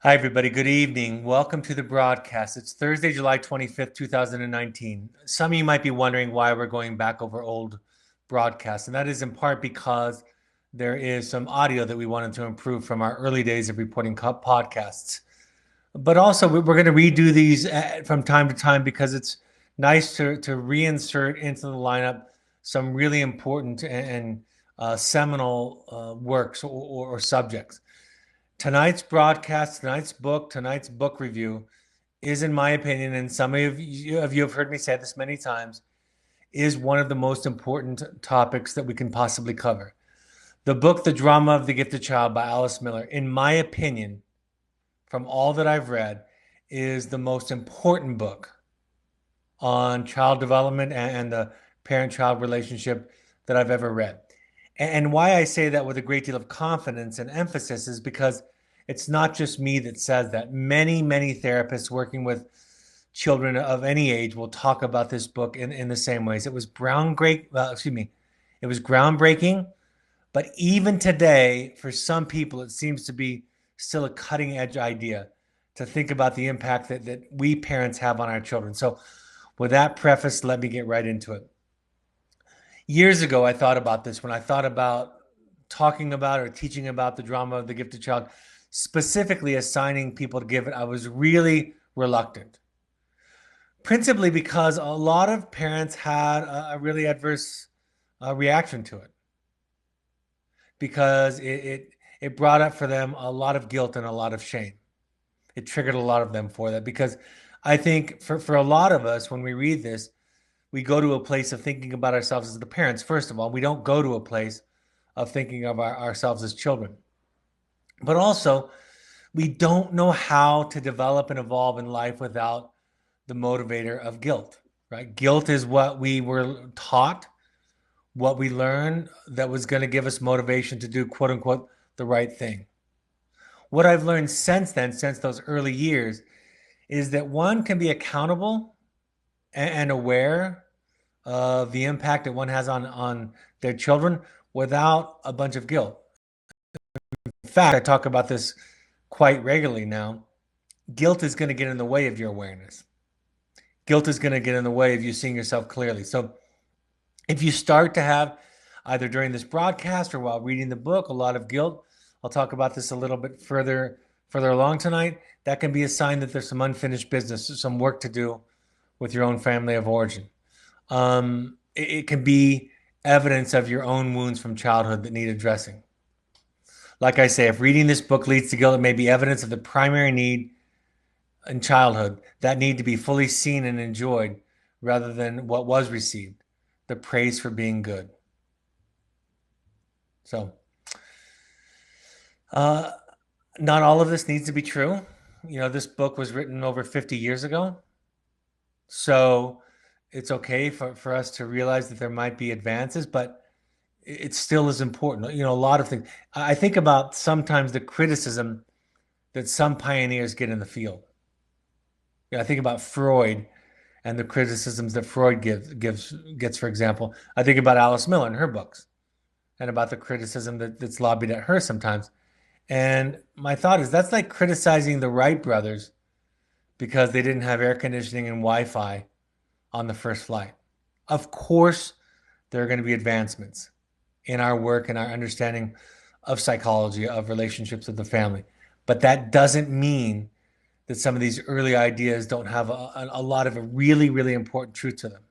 Hi, everybody. Good evening. Welcome to the broadcast. It's Thursday, July 25th, 2019. Some of you might be wondering why we're going back over old broadcasts, and that is in part because there is some audio that we wanted to improve from our early days of reporting podcasts. But also, we're going to redo these from time to time because it's nice to reinsert into the lineup some really important and seminal works or subjects. Tonight's broadcast, tonight's book review is, in my opinion, and some of you have heard me say this many times, is one of the most important topics that we can possibly cover. The book, The Drama of the Gifted Child by Alice Miller, in my opinion, from all that I've read, is the most important book on child development and the parent-child relationship that I've ever read. And why I say that with a great deal of confidence and emphasis is because it's not just me that says that. Many, many therapists working with children of any age will talk about this book in the same ways. It was it was groundbreaking, but even today, for some people, it seems to be still a cutting edge idea to think about the impact that we parents have on our children. So, with that preface, let me get right into it. Years ago, I thought about this when I thought about talking about or teaching about the drama of the gifted child, specifically assigning people to give it. I was really reluctant, principally because a lot of parents had a really adverse reaction to it because it brought up for them a lot of guilt and a lot of shame. It triggered a lot of them for that because I think for a lot of us, when we read this, we go to a place of thinking about ourselves as the parents. First of all, we don't go to a place of thinking of ourselves as children. But also, we don't know how to develop and evolve in life without the motivator of guilt, right? Guilt is what we were taught, what we learned that was going to give us motivation to do, quote unquote, the right thing. What I've learned since then, since those early years, is that one can be accountable and aware of the impact that one has on their children without a bunch of guilt. In fact, I talk about this quite regularly now. Guilt is going to get in the way of your awareness. Guilt is going to get in the way of you seeing yourself clearly. So if you start to have, either during this broadcast or while reading the book, a lot of guilt, I'll talk about this a little bit further along tonight, that can be a sign that there's some unfinished business, some work to do with your own family of origin. It can be evidence of your own wounds from childhood that need addressing. Like I say, if reading this book leads to guilt, it may be evidence of the primary need in childhood, that need to be fully seen and enjoyed rather than what was received, the praise for being good. So, not all of this needs to be true. You know, this book was written over 50 years ago. So it's okay for us to realize that there might be advances, but it still is important. You know, a lot of things. I think about sometimes the criticism that some pioneers get in the field. You know, I think about Freud and the criticisms that Freud gets, for example. I think about Alice Miller and her books and about the criticism that's lobbied at her sometimes. And my thought is that's like criticizing the Wright brothers because they didn't have air conditioning and Wi-Fi on the first flight. Of course, there are going to be advancements in our work and our understanding of psychology, of relationships with the family. But that doesn't mean that some of these early ideas don't have a lot of a really, really important truth to them.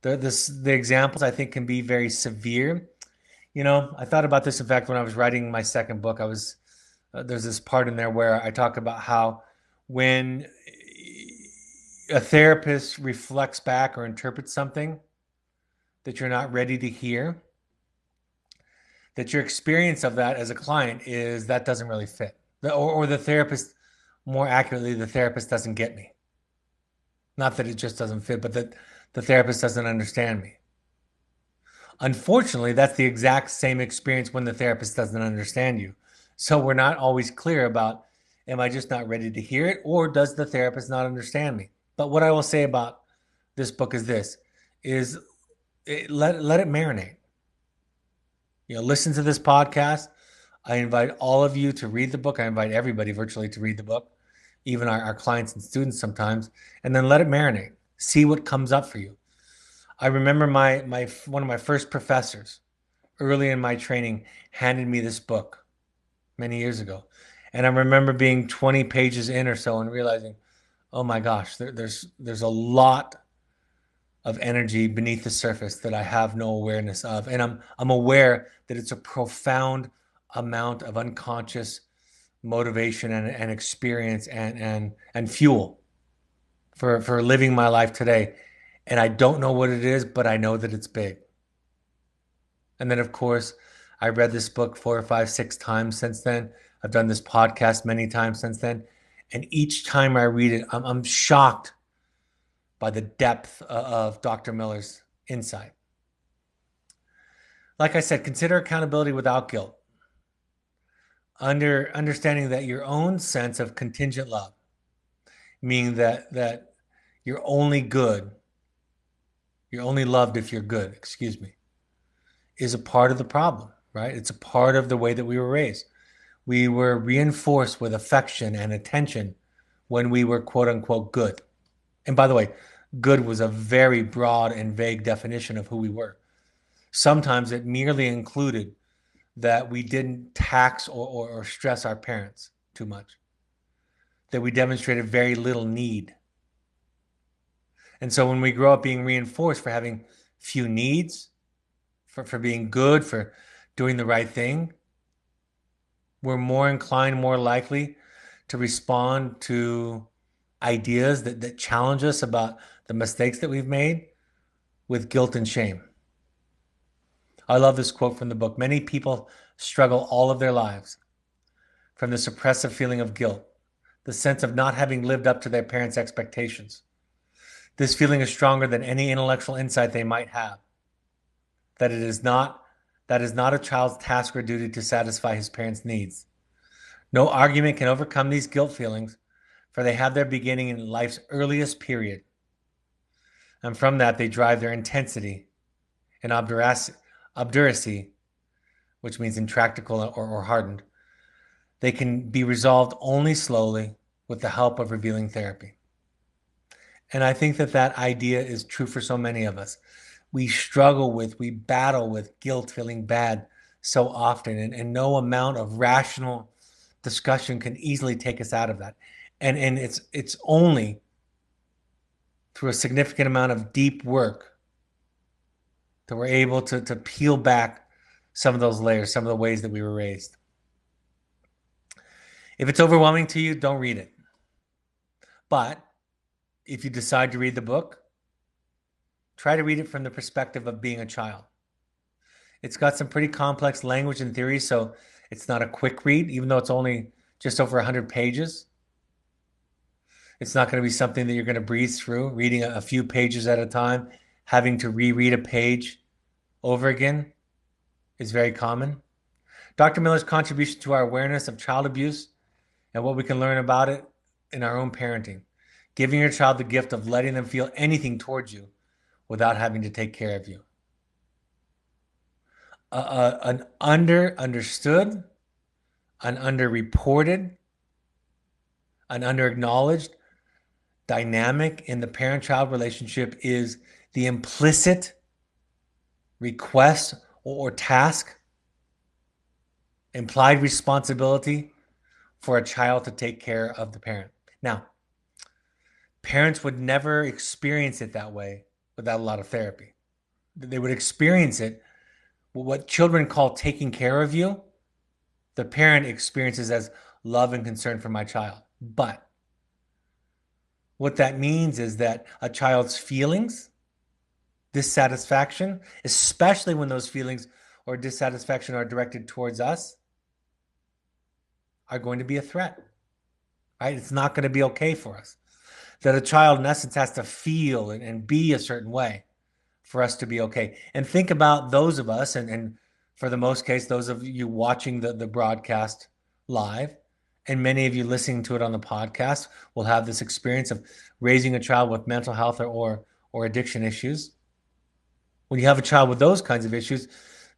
The examples, I think, can be very severe. You know, I thought about this, in fact, when I was writing my second book. There's this part in there where I talk about how when a therapist reflects back or interprets something that you're not ready to hear, that your experience of that as a client is that doesn't really fit. Or the therapist, more accurately, the therapist doesn't get me. Not that it just doesn't fit, but that the therapist doesn't understand me. Unfortunately, that's the exact same experience when the therapist doesn't understand you. So we're not always clear about, am I just not ready to hear it, or does the therapist not understand me? But what I will say about this book is this, is let it marinate. You know, listen to this podcast. I invite all of you to read the book. I invite everybody virtually to read the book, even our clients and students sometimes, and then let it marinate. See what comes up for you. I remember one of my first professors early in my training handed me this book many years ago. And I remember being 20 pages in or so and realizing, oh my gosh, there's a lot of energy beneath the surface that I have no awareness of. And I'm aware that it's a profound amount of unconscious motivation and experience and fuel for living my life today. And I don't know what it is, but I know that it's big. And then, of course, I read this book 4 or 5, 6 times since then. I've done this podcast many times since then. And each time I read it, I'm shocked by the depth of Dr. Miller's insight. Like I said, consider accountability without guilt. Understanding that your own sense of contingent love, meaning that you're only good, you're only loved if you're good, excuse me, is a part of the problem, right? It's a part of the way that we were raised. We were reinforced with affection and attention when we were quote unquote good. And by the way, good was a very broad and vague definition of who we were. Sometimes it merely included that we didn't tax or stress our parents too much, that we demonstrated very little need. And so when we grow up being reinforced for having few needs, for being good, for doing the right thing, we're more inclined, more likely to respond to ideas that challenge us about the mistakes that we've made with guilt and shame. I love this quote from the book. Many people struggle all of their lives from this oppressive feeling of guilt, the sense of not having lived up to their parents' expectations. This feeling is stronger than any intellectual insight they might have, that is not a child's task or duty to satisfy his parents' needs. No argument can overcome these guilt feelings, for they have their beginning in life's earliest period. And from that, they drive their intensity and obduracy, which means intractable or hardened. They can be resolved only slowly with the help of revealing therapy. And I think that idea is true for so many of us. We battle with guilt, feeling bad so often, and no amount of rational discussion can easily take us out of that. And it's only through a significant amount of deep work that we're able to peel back some of those layers, some of the ways that we were raised. If it's overwhelming to you, don't read it. But if you decide to read the book, try to read it from the perspective of being a child. It's got some pretty complex language and theory, so it's not a quick read, even though it's only just over 100 pages. It's not going to be something that you're going to breeze through, reading a few pages at a time. Having to reread a page over again is very common. Dr. Miller's contribution to our awareness of child abuse and what we can learn about it in our own parenting. Giving your child the gift of letting them feel anything towards you without having to take care of you. An understood, an underreported, an underacknowledged dynamic in the parent-child relationship is the implicit request or task, implied responsibility for a child to take care of the parent. Now, parents would never experience it that way without a lot of therapy. They would experience it, what children call taking care of you, the parent experiences as love and concern for my child. But what that means is that a child's feelings, dissatisfaction, especially when those feelings or dissatisfaction are directed towards us, are going to be a threat, right? It's not going to be okay for us. That a child, in essence, has to feel and be a certain way for us to be okay. And think about those of us, and for the most case, those of you watching the broadcast live, and many of you listening to it on the podcast will have this experience of raising a child with mental health or addiction issues. When you have a child with those kinds of issues,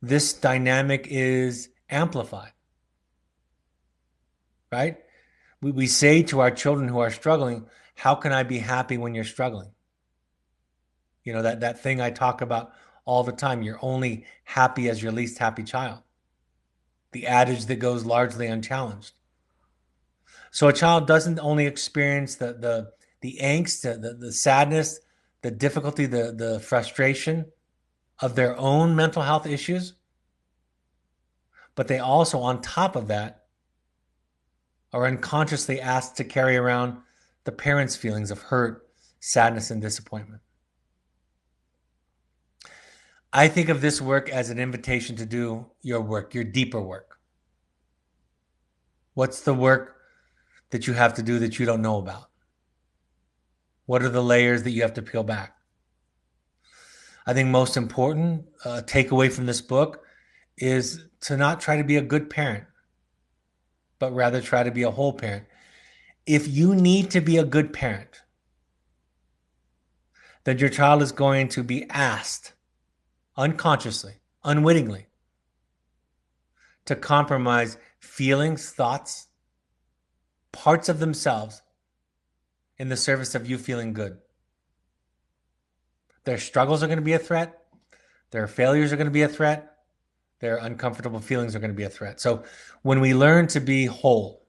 this dynamic is amplified. right? We say to our children who are struggling, how can I be happy when you're struggling? You know, that thing I talk about all the time, you're only happy as your least happy child. The adage that goes largely unchallenged. So a child doesn't only experience the angst, the sadness, the difficulty, the frustration of their own mental health issues, but they also, on top of that, are unconsciously asked to carry around the parents' feelings of hurt, sadness, and disappointment. I think of this work as an invitation to do your work, your deeper work. What's the work that you have to do that you don't know about? What are the layers that you have to peel back? I think most important takeaway from this book is to not try to be a good parent, but rather try to be a whole parent. If you need to be a good parent, then your child is going to be asked unconsciously, unwittingly, to compromise feelings, thoughts, parts of themselves in the service of you feeling good. Their struggles are going to be a threat. Their failures are going to be a threat. Their uncomfortable feelings are going to be a threat. So when we learn to be whole,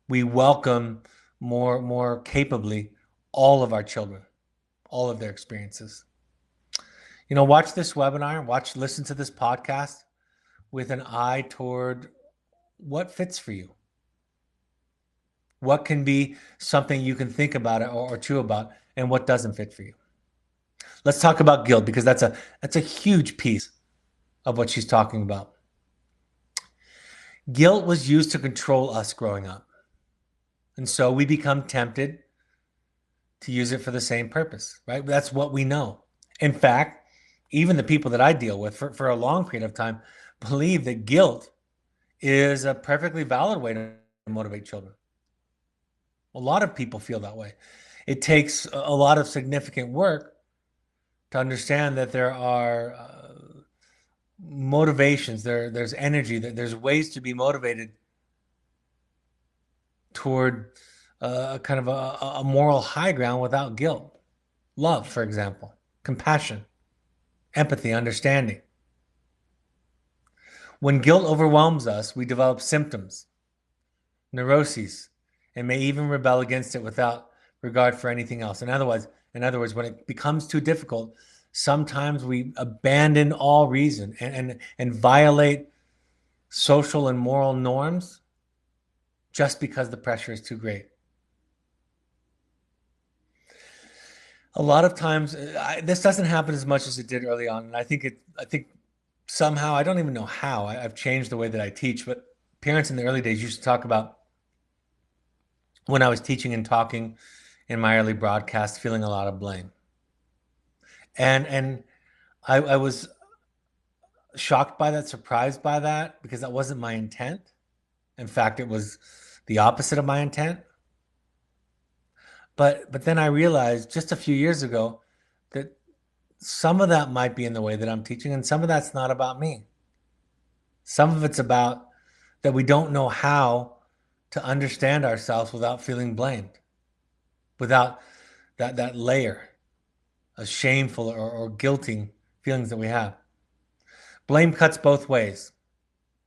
we welcome more capably all of our children, all of their experiences. You know, watch this webinar, listen to this podcast with an eye toward what fits for you. What can be something you can think about it or chew about, and what doesn't fit for you. Let's talk about guilt, because that's a huge piece of what she's talking about. Guilt was used to control us growing up. And so we become tempted to use it for the same purpose, right? That's what we know. In fact, even the people that I deal with for a long period of time believe that guilt is a perfectly valid way to motivate children. A lot of people feel that way. It takes a lot of significant work to understand that there are motivations, there's energy, there's ways to be motivated toward kind of a moral high ground without guilt. Love, for example, compassion, empathy, understanding. When guilt overwhelms us, we develop symptoms, neuroses, and may even rebel against it without regard for anything else. In other words, when it becomes too difficult, sometimes we abandon all reason and violate social and moral norms just because the pressure is too great. A lot of times, this doesn't happen as much as it did early on, and I think somehow, I don't even know how, I've changed the way that I teach, but parents in the early days used to talk about, when I was teaching and talking in my early broadcast, feeling a lot of blame. And I was shocked by that, surprised by that, because that wasn't my intent. In fact, it was the opposite of my intent. But then I realized just a few years ago that some of that might be in the way that I'm teaching, and some of that's not about me. Some of it's about that we don't know how to understand ourselves without feeling blamed, without that layer of shameful or guilting feelings that we have. Blame cuts both ways,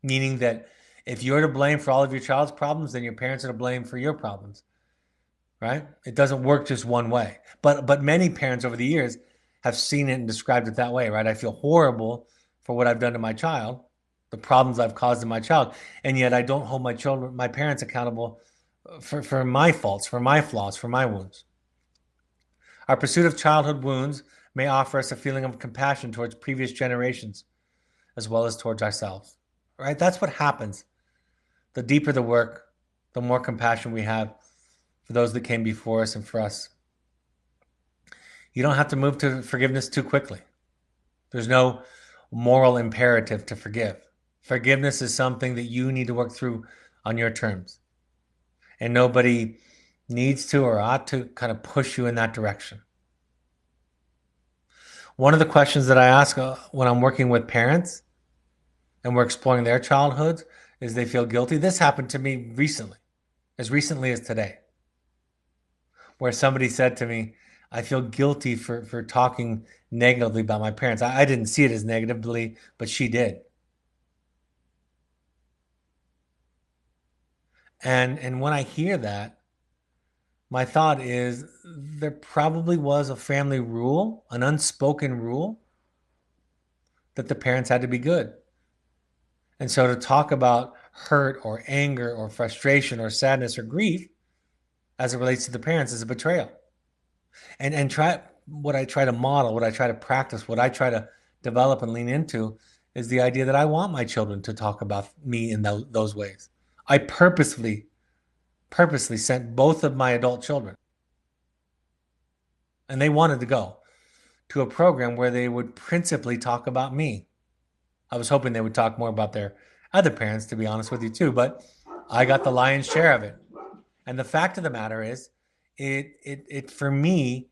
meaning that if you're to blame for all of your child's problems, then your parents are to blame for your problems, right? It doesn't work just one way. But many parents over the years have seen it and described it that way, right? I feel horrible for what I've done to my child, the problems I've caused to my child, and yet I don't hold my parents accountable for my faults, for my flaws, for my wounds. Our pursuit of childhood wounds may offer us a feeling of compassion towards previous generations as well as towards ourselves, right? That's what happens. The deeper the work, the more compassion we have for those that came before us and for us. You don't have to move to forgiveness too quickly. There's no moral imperative to forgive. Forgiveness is something that you need to work through on your terms. And nobody needs to or ought to kind of push you in that direction. One of the questions that I ask when I'm working with parents and we're exploring their childhoods is they feel guilty. This happened to me recently as today, where somebody said to me, I feel guilty for talking negatively about my parents. I didn't see it as negatively, but she did. And when I hear that, my thought is there probably was a family rule, an unspoken rule, that the parents had to be good. And so to talk about hurt or anger or frustration or sadness or grief as it relates to the parents is a betrayal. And try what I try to model, what I try to practice, what I try to develop and lean into is the idea that I want my children to talk about me in those ways. I purposely sent both of my adult children, and they wanted to go to a program where they would principally talk about me. I was hoping they would talk more about their other parents, to be honest with you, too, but I got the lion's share of it. And the fact of the matter is, it for me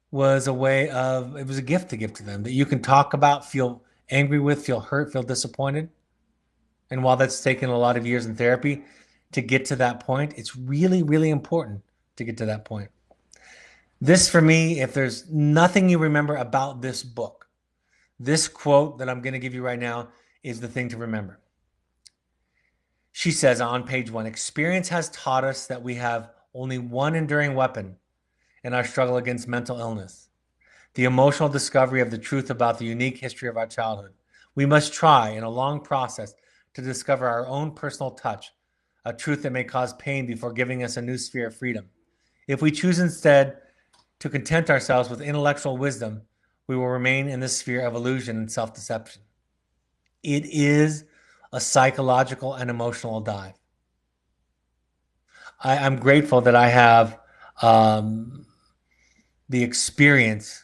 was a way of, it was a gift to give to them that you can talk about, feel angry with, feel hurt, feel disappointed. And while that's taken a lot of years in therapy to get to that point, it's really, really important to get to that point. This, for me, if there's nothing you remember about this book, this quote that I'm going to give you right now is the thing to remember. She says on page 1, experience has taught us that we have only one enduring weapon in our struggle against mental illness, the emotional discovery of the truth about the unique history of our childhood. We must try, in a long process, to discover our own personal touch, a truth that may cause pain before giving us a new sphere of freedom. If we choose instead to content ourselves with intellectual wisdom, we will remain in the sphere of illusion and self-deception. It is a psychological and emotional dive. I'm grateful that I have the experience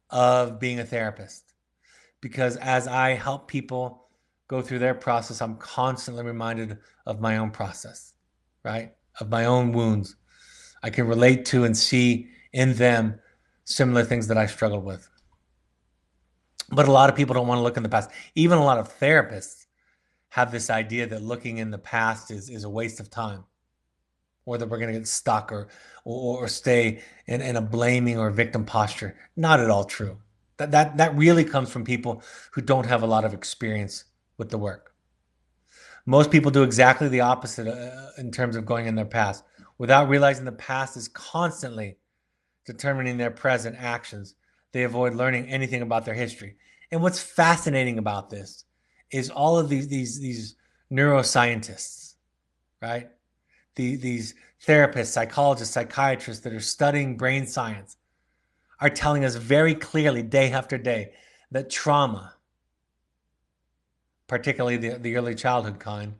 of being a therapist, because as I help people go through their process, I'm constantly reminded of my own process, right? Of my own wounds. I can relate to and see in them similar things that I struggled with. But a lot of people don't want to look in the past. Even a lot of therapists have this idea that looking in the past is a waste of time, or that we're going to get stuck or stay in a blaming or victim posture. Not at all true. That really comes from people who don't have a lot of experience with the work. Most people do exactly the opposite in terms of going in their past, without realizing the past is constantly determining their present actions. They avoid learning anything about their history. And what's fascinating about this is all of these neuroscientists, right? These therapists, psychologists, psychiatrists that are studying brain science are telling us very clearly, day after day, that trauma, particularly the early childhood kind,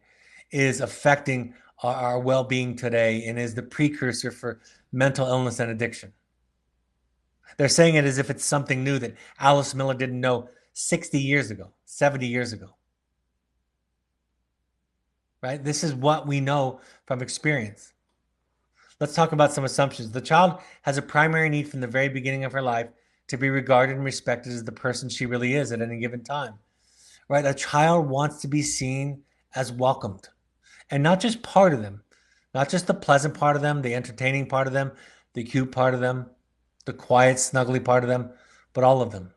is affecting our well-being today and is the precursor for mental illness and addiction. They're saying it as if it's something new that Alice Miller didn't know 60 years ago, 70 years ago. Right? This is what we know from experience. Let's talk about some assumptions. The child has a primary need from the very beginning of her life to be regarded and respected as the person she really is at any given time. Right? A child wants to be seen as welcomed, and not just part of them, not just the pleasant part of them, the entertaining part of them, the cute part of them, the quiet, snuggly part of them, but all of them.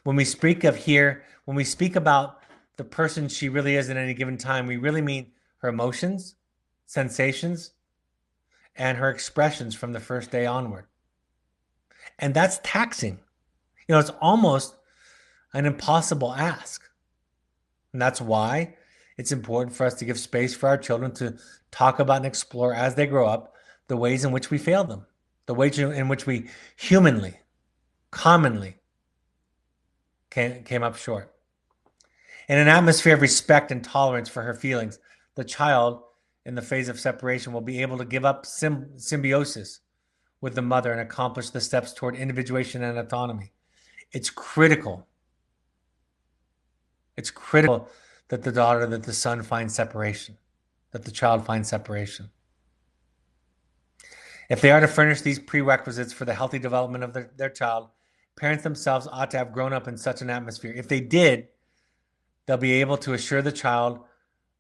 When we speak about the person she really is at any given time, we really mean her emotions, sensations, and her expressions from the first day onward. And that's taxing. It's almost an impossible ask. And that's why it's important for us to give space for our children to talk about and explore as they grow up the ways in which we failed them, the ways in which we humanly, commonly came up short. In an atmosphere of respect and tolerance for her feelings, the child in the phase of separation will be able to give up symbiosis with the mother and accomplish the steps toward individuation and autonomy. It's critical. It's critical that the son finds separation, that the child finds separation. If they are to furnish these prerequisites for the healthy development of their child, parents themselves ought to have grown up in such an atmosphere. If they did, they'll be able to assure the child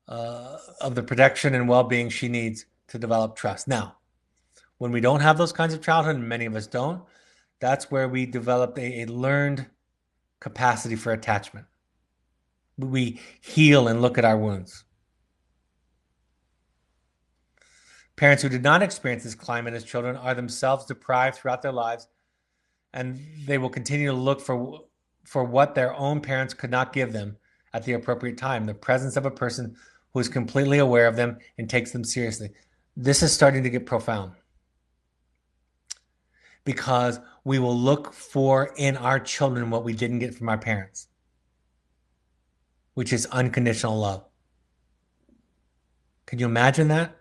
of the protection and well-being she needs to develop trust. Now, when we don't have those kinds of childhood, and many of us don't, that's where we develop a learned capacity for attachment. We heal and look at our wounds. Parents who did not experience this climate as children are themselves deprived throughout their lives, and they will continue to look for what their own parents could not give them at the appropriate time, the presence of a person who is completely aware of them and takes them seriously. This is starting to get profound because we will look for in our children what we didn't get from our parents, which is unconditional love. Can you imagine that?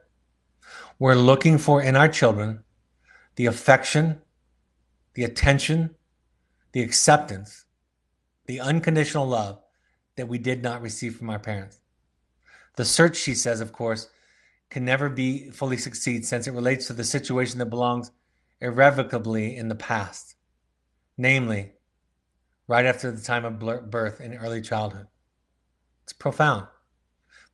We're looking for in our children the affection, the attention, the acceptance, the unconditional love that we did not receive from our parents. The search, she says, of course, can never be fully succeed since it relates to the situation that belongs irrevocably in the past, namely, right after the time of birth in early childhood. It's profound.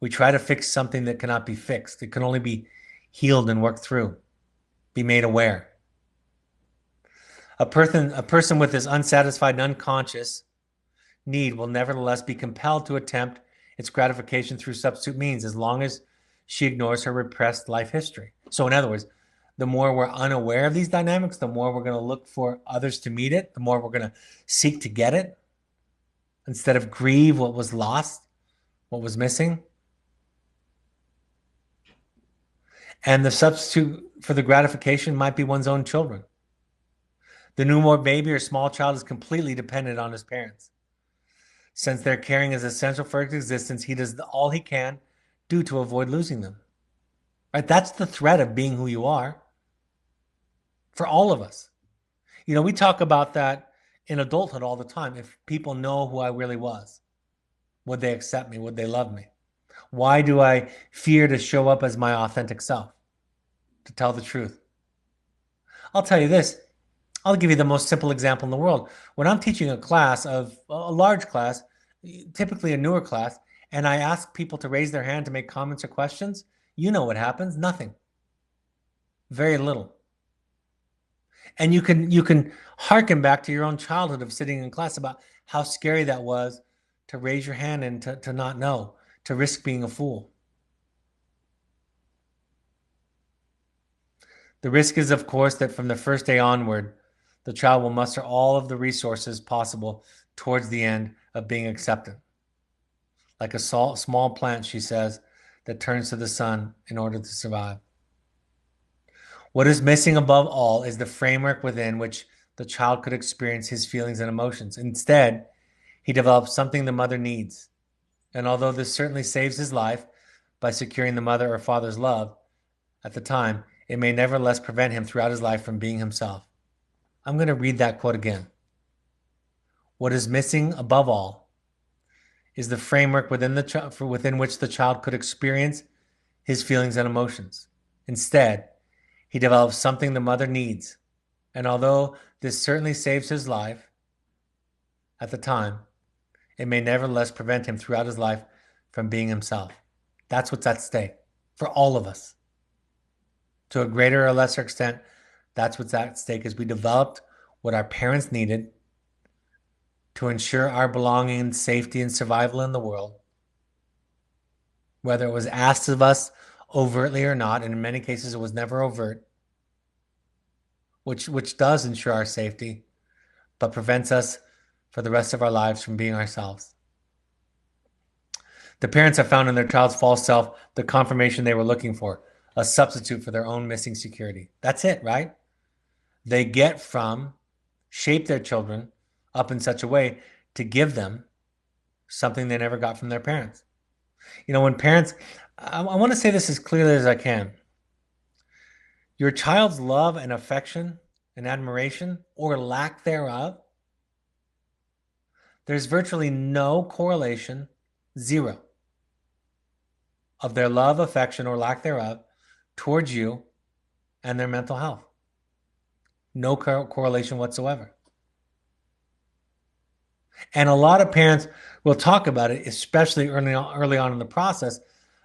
We try to fix something that cannot be fixed. It can only be healed and worked through, be made aware. A person with this unsatisfied and unconscious need will nevertheless be compelled to attempt its gratification through substitute means as long as she ignores her repressed life history. So in other words, the more we're unaware of these dynamics, the more we're going to look for others to meet it, the more we're going to seek to get it instead of grieve what was lost, what was missing. And the substitute for the gratification might be one's own children. The newborn baby or small child is completely dependent on his parents. Since their caring is essential for his existence, he does all he can do to avoid losing them. Right? That's the threat of being who you are for all of us. You know, we talk about that in adulthood all the time. If people know who I really was, would they accept me? Would they love me? Why do I fear to show up as my authentic self, to tell the truth? I'll tell you this. I'll give you the most simple example in the world. When I'm teaching a class of a large class, typically a newer class, and I ask people to raise their hand to make comments or questions, you know what happens? Nothing. Very little. And you can hearken back to your own childhood of sitting in class about how scary that was to raise your hand and to not know, to risk being a fool. The risk is, of course, that from the first day onward, the child will muster all of the resources possible towards the end of being accepted. Like a small plant, she says, that turns to the sun in order to survive. What is missing above all is the framework within which the child could experience his feelings and emotions. Instead, he develops something the mother needs. And although this certainly saves his life by securing the mother or father's love at the time, it may nevertheless prevent him throughout his life from being himself. I'm going to read that quote again. What is missing above all is the framework within which the child could experience his feelings and emotions. Instead, he develops something the mother needs. And although this certainly saves his life at the time, it may nevertheless prevent him throughout his life from being himself. That's what's at stake for all of us. To a greater or lesser extent, that's what's at stake as we developed what our parents needed to ensure our belonging, safety, and survival in the world. Whether it was asked of us overtly or not, and in many cases it was never overt, which does ensure our safety, but prevents us for the rest of our lives from being ourselves. The parents have found in their child's false self the confirmation they were looking for, a substitute for their own missing security. That's it, right? They shape their children up in such a way to give them something they never got from their parents. You know, when parents, I want to say this as clearly as I can. Your child's love and affection and admiration, or lack thereof, there's virtually no correlation, zero, of their love, affection, or lack thereof towards you and their mental health. No correlation whatsoever. And a lot of parents will talk about it, especially early on in the process,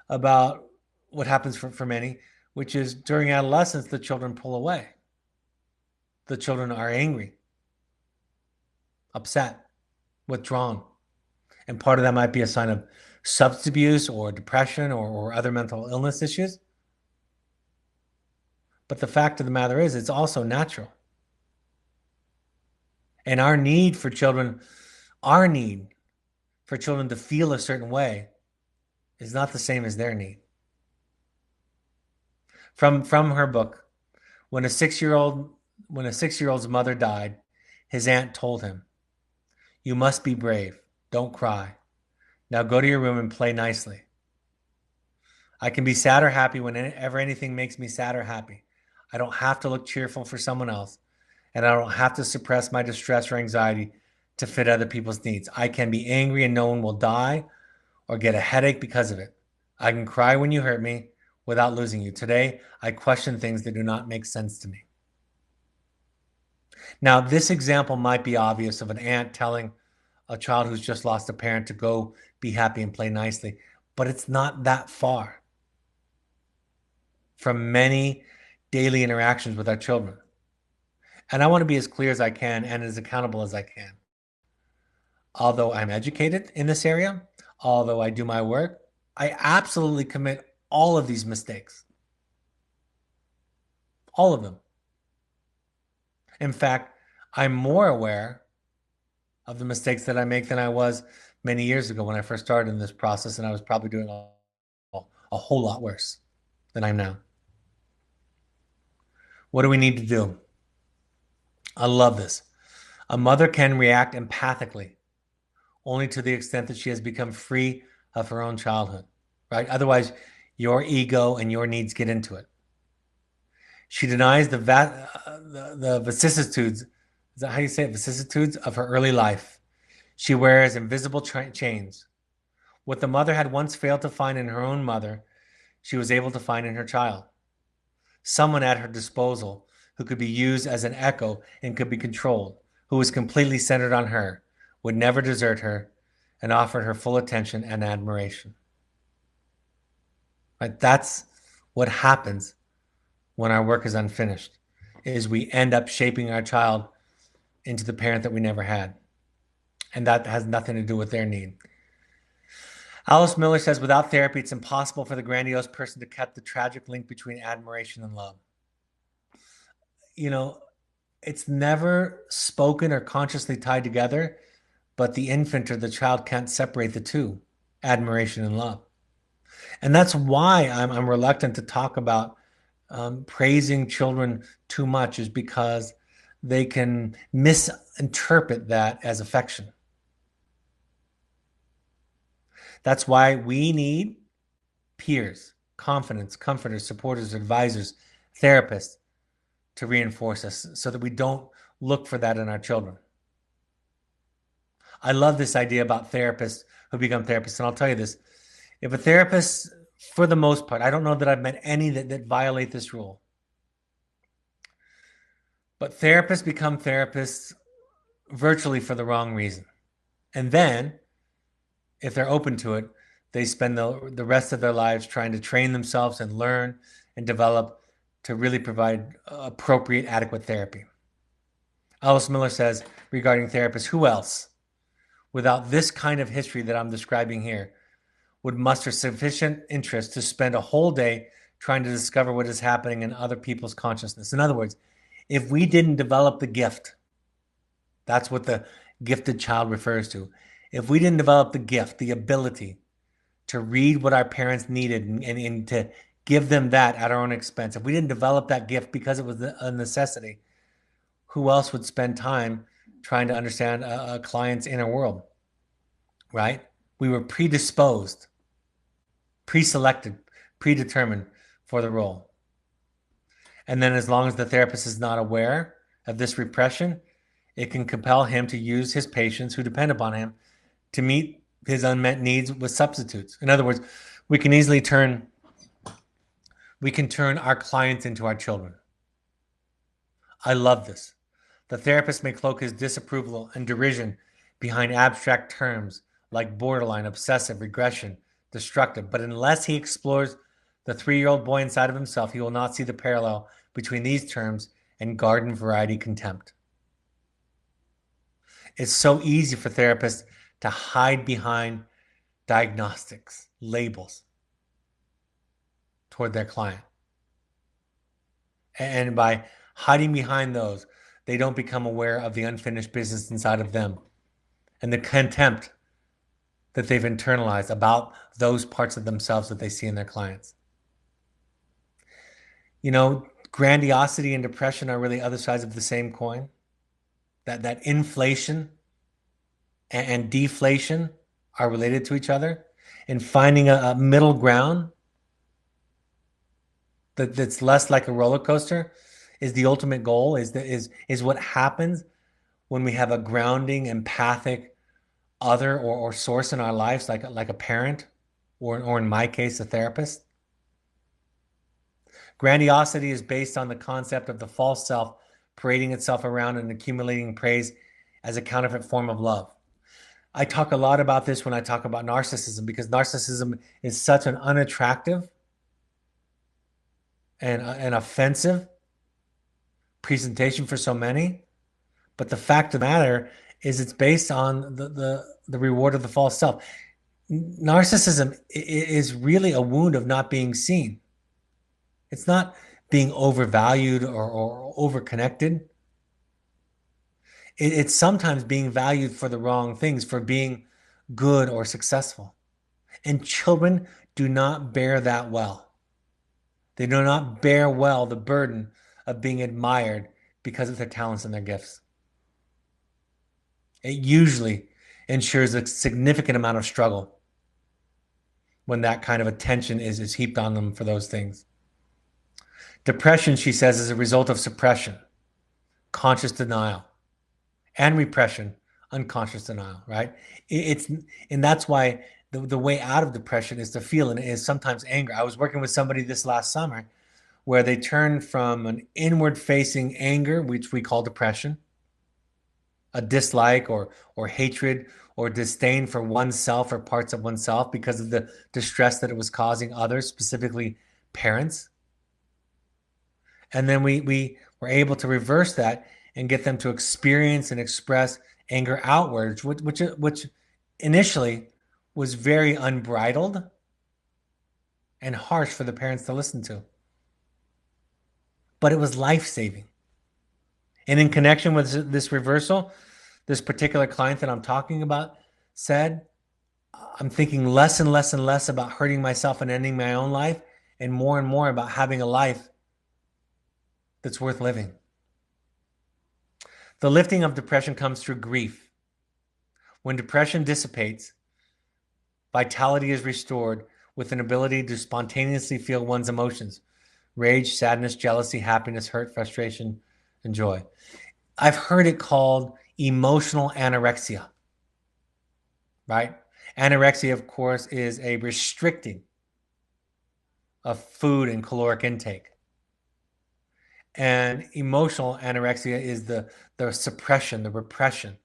about what happens for many, which is during adolescence, the children pull away. The children are angry, upset, withdrawn. And part of that might be a sign of substance abuse or depression or other mental illness issues. But the fact of the matter is, it's also natural. And our need for children to feel a certain way is not the same as their need. From her book, when a 6-year-old's mother died, his aunt told him, "You must be brave. Don't cry. Now go to your room and play nicely. I can be sad or happy whenever anything makes me sad or happy. I don't have to look cheerful for someone else, and I don't have to suppress my distress or anxiety to fit other people's needs. I can be angry and no one will die or get a headache because of it. I can cry when you hurt me without losing you. Today, I question things that do not make sense to me." Now, this example might be obvious of an aunt telling a child who's just lost a parent to go be happy and play nicely, but it's not that far from many daily interactions with our children. And I want to be as clear as I can and as accountable as I can. Although I'm educated in this area, although I do my work, I absolutely commit all of these mistakes. All of them. In fact, I'm more aware of the mistakes that I make than I was many years ago when I first started in this process, and I was probably doing a whole lot worse than I'm now. What do we need to do? I love this. A mother can react empathically only to the extent that she has become free of her own childhood, right? Otherwise, your ego and your needs get into it. She denies the vicissitudes, is that how you say it? Vicissitudes of her early life. She wears invisible chains. What the mother had once failed to find in her own mother, she was able to find in her child. Someone at her disposal who could be used as an echo and could be controlled, who was completely centered on her, would never desert her, and offered her full attention and admiration. Right? That's what happens when our work is unfinished, is we end up shaping our child into the parent that we never had. And that has nothing to do with their need. Alice Miller says, without therapy, it's impossible for the grandiose person to cut the tragic link between admiration and love. You know, it's never spoken or consciously tied together, but the infant or the child can't separate the two, admiration and love. And that's why I'm reluctant to talk about praising children too much, is because they can misinterpret that as affection. That's why we need peers, confidants, comforters, supporters, advisors, therapists to reinforce us so that we don't look for that in our children. I love this idea about therapists who become therapists. And I'll tell you this, if a therapist, for the most part, I don't know that I've met any that violate this rule, but therapists become therapists virtually for the wrong reason. And then, if they're open to it, they spend the rest of their lives trying to train themselves and learn and develop to really provide appropriate, adequate therapy. Alice Miller says regarding therapists, who else, without this kind of history that I'm describing here, would muster sufficient interest to spend a whole day trying to discover what is happening in other people's consciousness? In other words, if we didn't develop the gift, that's what the gifted child refers to. If we didn't develop the gift, the ability to read what our parents needed and to give them that at our own expense, if we didn't develop that gift because it was a necessity, who else would spend time trying to understand a client's inner world, right? We were predisposed, pre-selected, predetermined for the role. And then as long as the therapist is not aware of this repression, it can compel him to use his patients who depend upon him to meet his unmet needs with substitutes. In other words, we can turn our clients into our children. I love this. The therapist may cloak his disapproval and derision behind abstract terms like borderline, obsessive, regression, destructive. But unless he explores the 3-year-old boy inside of himself, he will not see the parallel between these terms and garden variety contempt. It's so easy for therapists to hide behind diagnostics, labels toward their client. And by hiding behind those, they don't become aware of the unfinished business inside of them and the contempt that they've internalized about those parts of themselves that they see in their clients. You know, grandiosity and depression are really other sides of the same coin. That inflation and deflation are related to each other, and finding a middle ground that's less like a roller coaster is the ultimate goal, is what happens when we have a grounding, empathic other or source in our lives, like a parent, or in my case, a therapist. Grandiosity is based on the concept of the false self parading itself around and accumulating praise as a counterfeit form of love. I talk a lot about this when I talk about narcissism, because narcissism is such an unattractive and an offensive presentation for so many. But the fact of the matter is it's based on the reward of the false self. Narcissism is really a wound of not being seen. It's not being overvalued or overconnected. It's sometimes being valued for the wrong things, for being good or successful. And children do not bear that well. They do not bear well the burden of being admired because of their talents and their gifts. It usually ensures a significant amount of struggle when that kind of attention is heaped on them for those things. Depression, she says, is a result of suppression, conscious denial, and repression, unconscious denial, right? And that's why the way out of depression is to feel, and it is sometimes anger. I was working with somebody this last summer where they turned from an inward-facing anger, which we call depression, a dislike or hatred or disdain for oneself or parts of oneself because of the distress that it was causing others, specifically parents. And then we were able to reverse that and get them to experience and express anger outwards, which initially was very unbridled and harsh for the parents to listen to. But it was life-saving. And in connection with this reversal, this particular client that I'm talking about said, I'm thinking less and less and less about hurting myself and ending my own life, and more about having a life that's worth living. The lifting of depression comes through grief. When depression dissipates, vitality is restored with an ability to spontaneously feel one's emotions: rage, sadness, jealousy, happiness, hurt, frustration, and joy. I've heard it called emotional anorexia, right? Anorexia, of course, is a restricting of food and caloric intake. And emotional anorexia is the suppression, the repression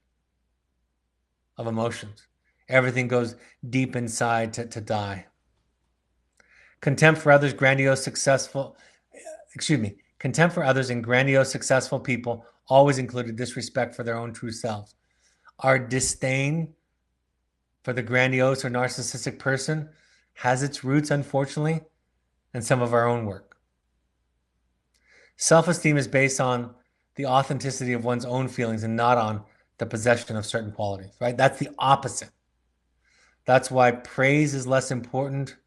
of emotions. Everything goes deep inside to die. Contempt for others, contempt for others and grandiose, successful people always included disrespect for their own true selves. Our disdain for the grandiose or narcissistic person has its roots, unfortunately, in some of our own work. Self-esteem is based on the authenticity of one's own feelings and not on the possession of certain qualities, right? That's the opposite. That's why praise is less important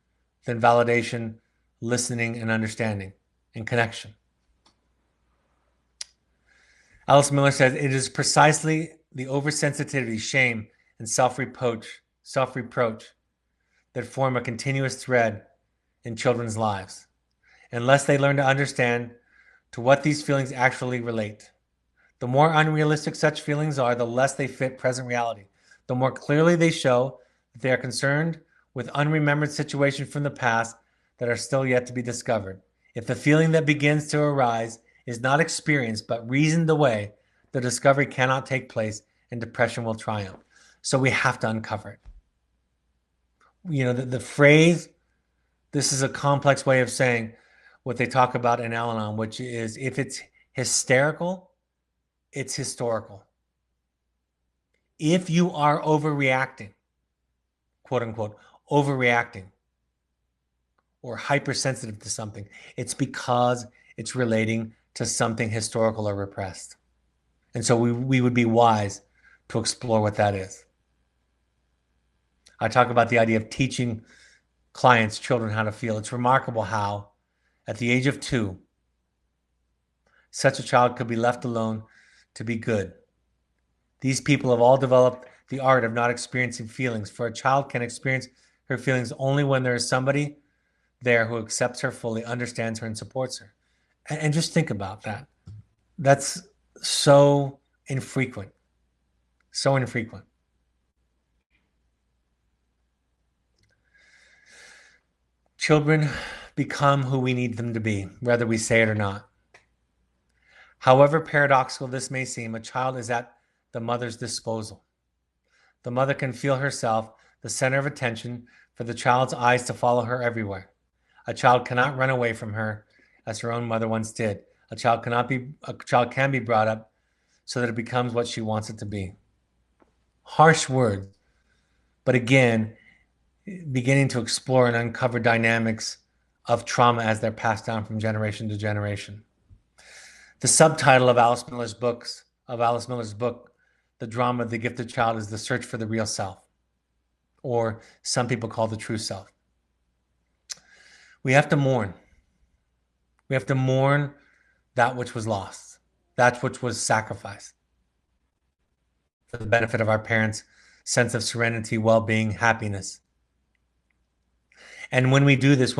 than validation, listening, and understanding, and connection. Alice Miller says, it is precisely the oversensitivity, shame, and self-reproach that form a continuous thread in children's lives, unless they learn to understand to what these feelings actually relate. The more unrealistic such feelings are, the less they fit present reality. The more clearly they show that they are concerned with unremembered situations from the past that are still yet to be discovered. If the feeling that begins to arise is not experienced but reasoned away, the discovery cannot take place and depression will triumph. So we have to uncover it. the phrase, this is a complex way of saying what they talk about in Al-Anon, which is if it's hysterical, it's historical. If you are overreacting, quote unquote, overreacting or hypersensitive to something, it's because it's relating to something historical or repressed. And so we would be wise to explore what that is. I talk about the idea of teaching clients, children, how to feel. It's remarkable how, at the age of 2, such a child could be left alone to be good. These people have all developed the art of not experiencing feelings, for a child can experience her feelings only when there is somebody there who accepts her fully, understands her, and supports her. And just think about that. That's so infrequent. So infrequent. Children become who we need them to be, whether we say it or not. However paradoxical this may seem, a child is at the mother's disposal. The mother can feel herself the center of attention for the child's eyes to follow her everywhere. A child cannot run away from her as her own mother once did. A child can be brought up so that it becomes what she wants it to be. Harsh words, but again, beginning to explore and uncover dynamics of trauma as they're passed down from generation to generation. The subtitle of Alice Miller's book, The Drama of the Gifted Child, is The Search for the Real Self, or some people call the true self. We have to mourn. We have to mourn that which was lost, that which was sacrificed for the benefit of our parents' sense of serenity, well-being, happiness. And when we do this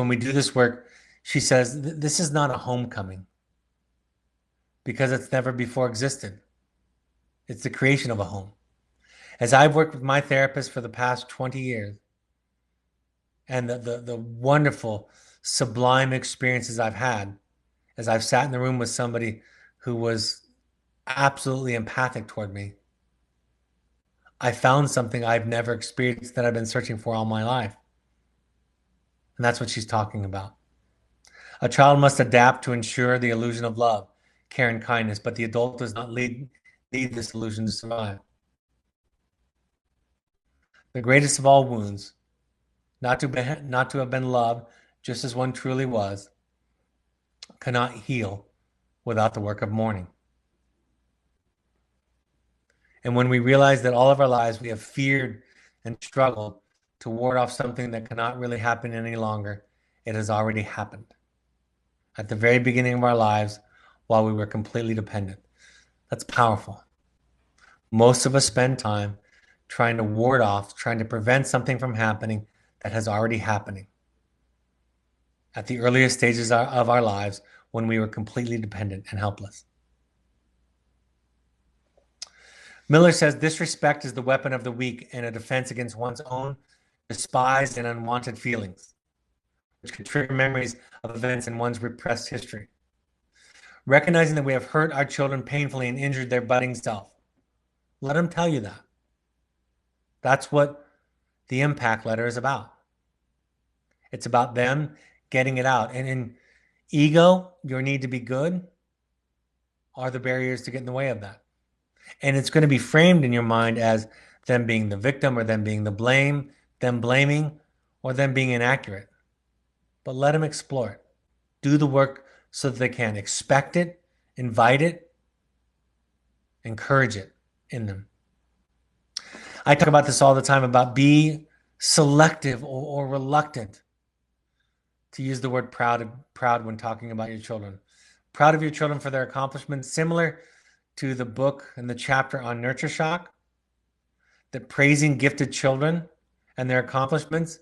work, she says, this is not a homecoming because it's never before existed. It's the creation of a home. As I've worked with my therapist for the past 20 years, and the wonderful, sublime experiences I've had, as I've sat in the room with somebody who was absolutely empathic toward me, I found something I've never experienced that I've been searching for all my life. And that's what she's talking about. A child must adapt to ensure the illusion of love, care, and kindness, but the adult does not need this illusion to survive. The greatest of all wounds, not to have been loved just as one truly was, cannot heal without the work of mourning. And when we realize that all of our lives we have feared and struggled to ward off something that cannot really happen any longer, it has already happened. At the very beginning of our lives, while we were completely dependent. That's powerful. Most of us spend time trying to ward off, trying to prevent something from happening that has already happening at the earliest stages of our lives when we were completely dependent and helpless. Miller says disrespect is the weapon of the weak and a defense against one's own despised and unwanted feelings, which could trigger memories of events in one's repressed history. Recognizing that we have hurt our children painfully and injured their budding self. Let them tell you that. That's what the impact letter is about. It's about them getting it out. And in ego, your need to be good, are the barriers to get in the way of that. And it's going to be framed in your mind as them being the victim or them being the blame, them blaming, or them being inaccurate. But let them explore it. Do the work so that they can expect it, invite it, encourage it in them. I talk about this all the time about be selective or reluctant to use the word proud when talking about your children. Proud of your children for their accomplishments, similar to the book and the chapter on nurture shock, that praising gifted children and their accomplishments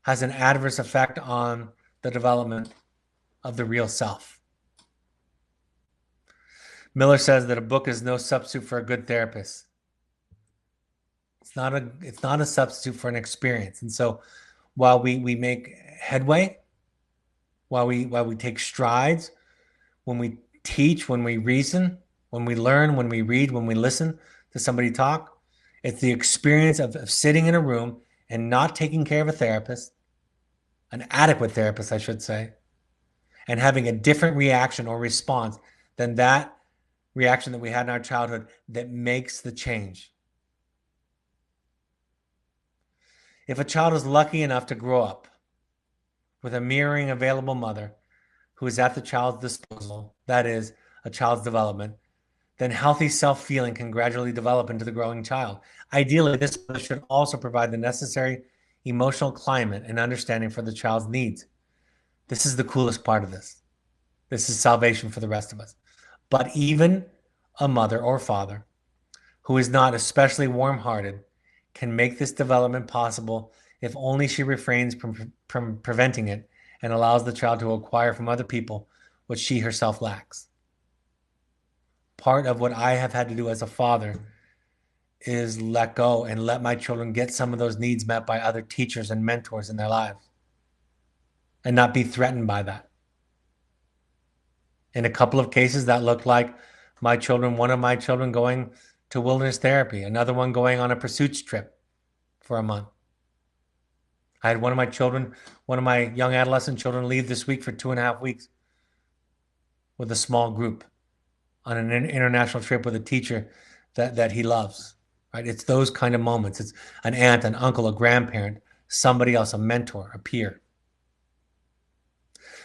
has an adverse effect on the development of the real self. Miller says that a book is no substitute for a good therapist. It's not a substitute for an experience. And so while we make headway, while we take strides, when we teach, when we reason, when we learn, when we read, when we listen to somebody talk, it's the experience of sitting in a room and not taking care of a therapist, an adequate therapist, I should say, and having a different reaction or response than that reaction that we had in our childhood that makes the change. If a child is lucky enough to grow up with a mirroring available mother who is at the child's disposal, that is, a child's development, then healthy self-feeling can gradually develop into the growing child. Ideally, this mother should also provide the necessary emotional climate and understanding for the child's needs. This is the coolest part of this. This is salvation for the rest of us. But even a mother or father who is not especially warm-hearted can make this development possible if only she refrains from preventing it and allows the child to acquire from other people what she herself lacks. Part of what I have had to do as a father is let go and let my children get some of those needs met by other teachers and mentors in their lives and not be threatened by that. In a couple of cases, that looked like one of my children going to wilderness therapy, another one going on a pursuits trip for a month. I had one of my young adolescent children leave this week for 2.5 weeks with a small group on an international trip with a teacher that he loves, right? It's those kind of moments. It's an aunt, an uncle, a grandparent, somebody else, a mentor, a peer.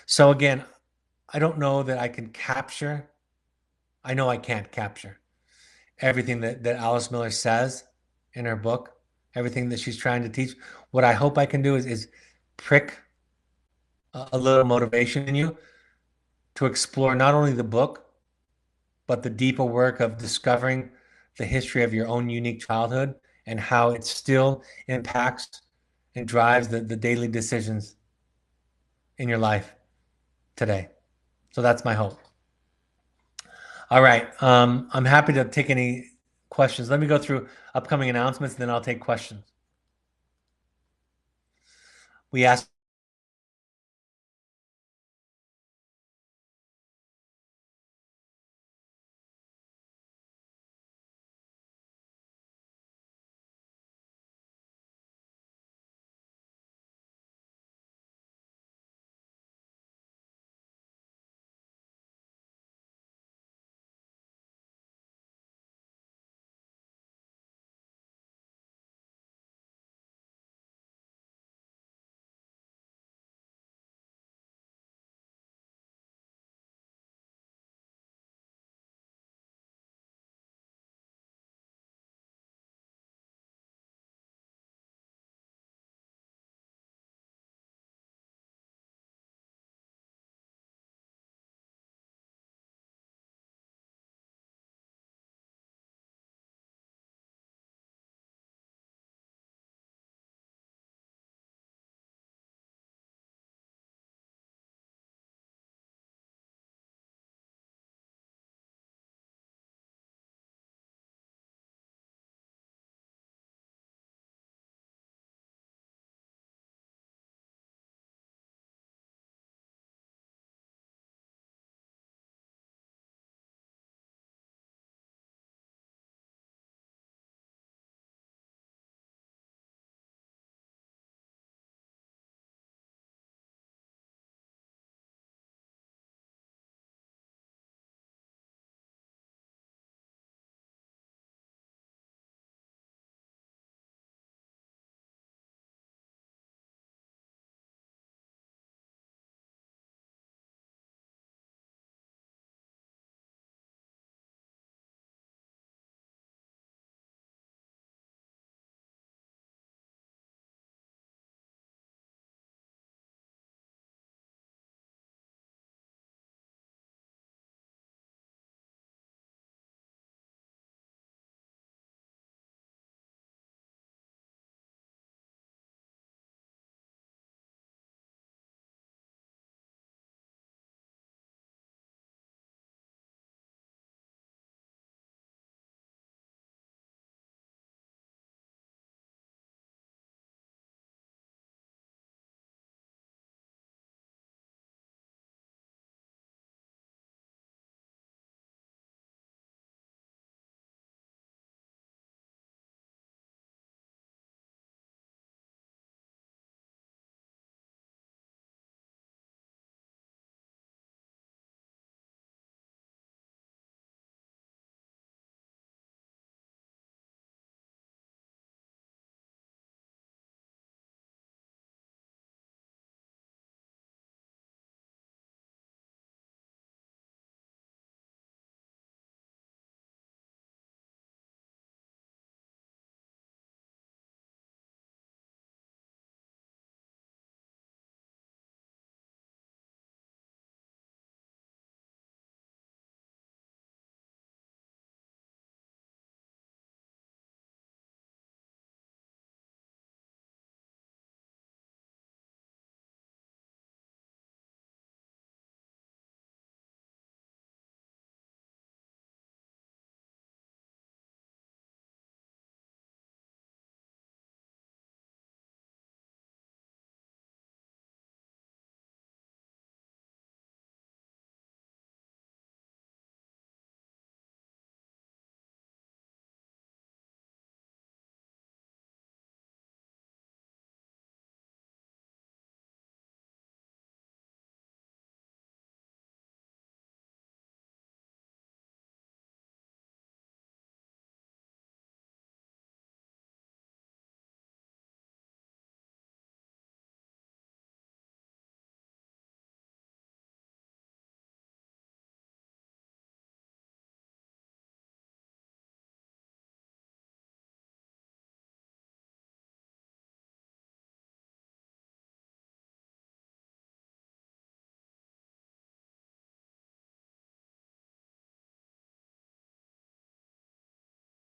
So again, I don't know that I can capture. I know I can't capture everything that Alice Miller says in her book, everything that she's trying to teach. What I hope I can do is prick a little motivation in you to explore not only the book, but the deeper work of discovering the history of your own unique childhood and how it still impacts and drives the daily decisions in your life today. So that's my hope. All right. I'm happy to take any questions. Let me go through upcoming announcements, and then I'll take questions. We asked